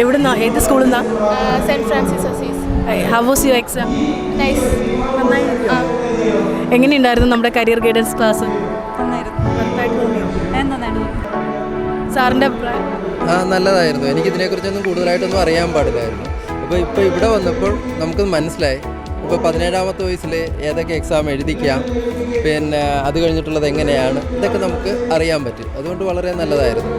എവിടുന്നാ, ഏത് സ്കൂളിൽ നിന്നാ? Saint Francis Assisi. How was your exam? Nice. എങ്ങനെയുണ്ടായിരുന്നു നമ്മുടെ കരിയർ ഗൈഡൻസ് ക്ലാസ്? സാറിൻ്റെ അഭിപ്രായം? നല്ലതായിരുന്നു. എനിക്കിതിനെക്കുറിച്ചൊന്നും കൂടുതലായിട്ടൊന്നും അറിയാൻ പാടില്ലായിരുന്നു. ഇപ്പോൾ ഇവിടെ വന്നപ്പോൾ നമുക്കത് മനസ്സിലായി. ഇപ്പോൾ 17ാമത്തെ വയസ്സിൽ ഏതൊക്കെ എക്സാം എഴുതിക്കാം, പിന്നെ അത് കഴിഞ്ഞിട്ടുള്ളത് എങ്ങനെയാണ്, ഇതൊക്കെ നമുക്ക് അറിയാൻ പറ്റും. അതുകൊണ്ട് വളരെ നല്ലതായിരുന്നു.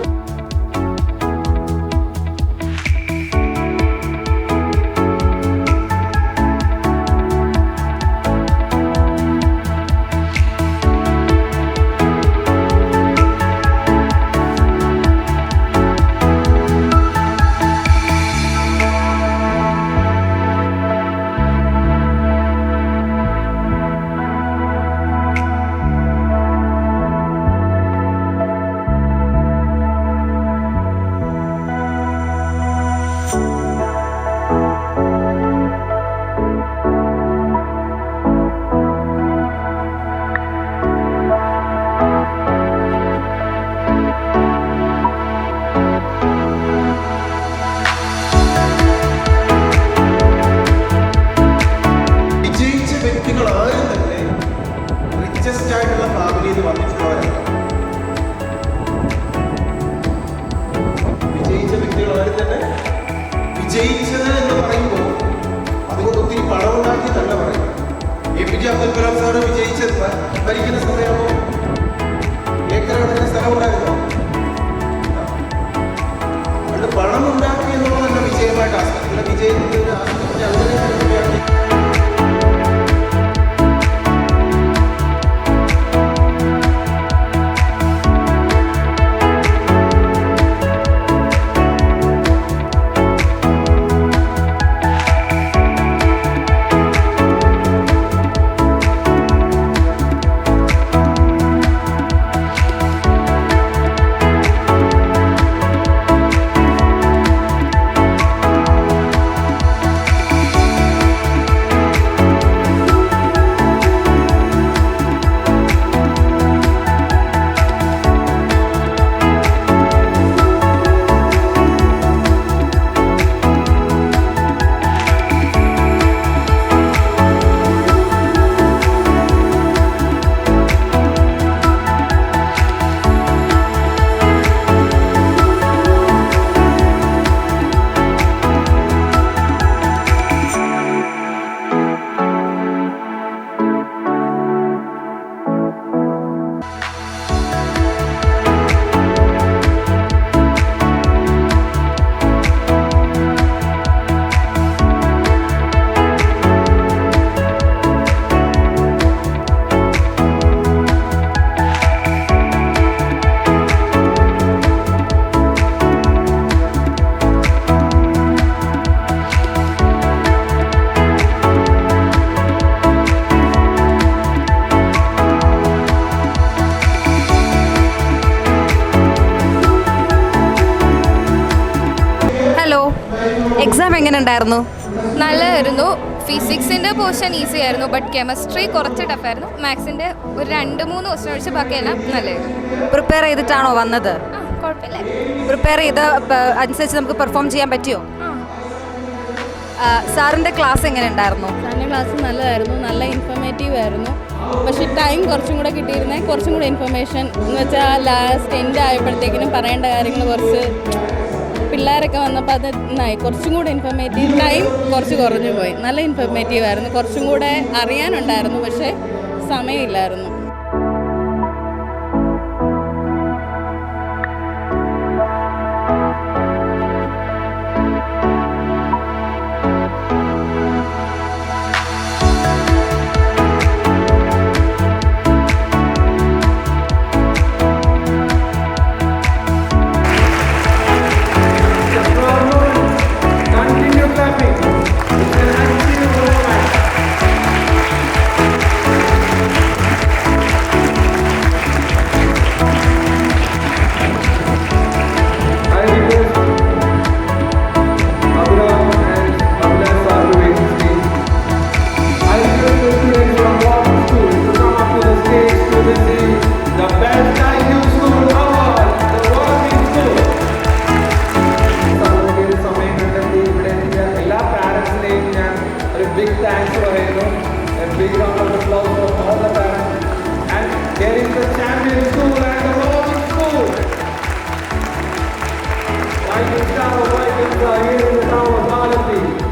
വിജയിച്ചത് എന്ന് പറയുമ്പോൾ അതുകൊണ്ട് ഒത്തിരി പണമുണ്ടാക്കി തന്നെ പറയും. APJ അബ്ദുൽ കലാം സാറ് വിജയിച്ചത് ഭരിക്കുന്ന സമയമാണോ ഏക്കർ കണക്കിന് സ്ഥലം ഉണ്ടായിരുന്നോ? അതുകൊണ്ട് പണം ഉണ്ടാക്കി എന്നുള്ളത് തന്നെ വിജയമായിട്ട് ആസ്വദിക്കില്ല. വിജയത്തിന്റെ ആസ്വദിച്ച് അങ്ങനെ എക്സാം എങ്ങനെ ഉണ്ടായിരുന്നു? നല്ലതായിരുന്നു. ഫിസിക്സിൻ്റെ പോർഷൻ ഈസി ആയിരുന്നു, ബട്ട് കെമിസ്ട്രി കുറച്ച് ടഫായിരുന്നു. മാത്സിൻ്റെ ഒരു 2-3 ക്വസ്റ്റൻ ഒഴിച്ച് ബാക്കിയെല്ലാം നല്ലതായിരുന്നു. പ്രിപ്പയർ ചെയ്തിട്ടാണോ വന്നത്? കുഴപ്പമില്ല. പ്രിപ്പയർ ചെയ്ത് അനുസരിച്ച് നമുക്ക് പെർഫോം ചെയ്യാൻ പറ്റുമോ? സാറിൻ്റെ ക്ലാസ് എങ്ങനെ ഉണ്ടായിരുന്നു? സാറിൻ്റെ ക്ലാസ് നല്ലതായിരുന്നു, നല്ല ഇൻഫോർമേറ്റീവ് ആയിരുന്നു. പക്ഷേ ടൈം കുറച്ചും കൂടെ കിട്ടിയിരുന്നേ കുറച്ചും കൂടെ ഇൻഫർമേഷൻ എന്ന് വെച്ചാൽ ലാസ്റ്റ് എൻഡ് ആയപ്പോഴത്തേക്കിനും പറയേണ്ട കാര്യങ്ങൾ കുറച്ച് പിള്ളേരൊക്കെ വന്നപ്പോൾ അത് കുറച്ചും കൂടെ ഇൻഫർമേറ്റീവ്, ടൈം കുറച്ച് കുറഞ്ഞു പോയി. നല്ല ഇൻഫർമേറ്റീവ് ആയിരുന്നു, കുറച്ചും കൂടെ അറിയാനുണ്ടായിരുന്നു, പക്ഷേ സമയമില്ലായിരുന്നു. Shining Star awakens here in the town of Galaxy.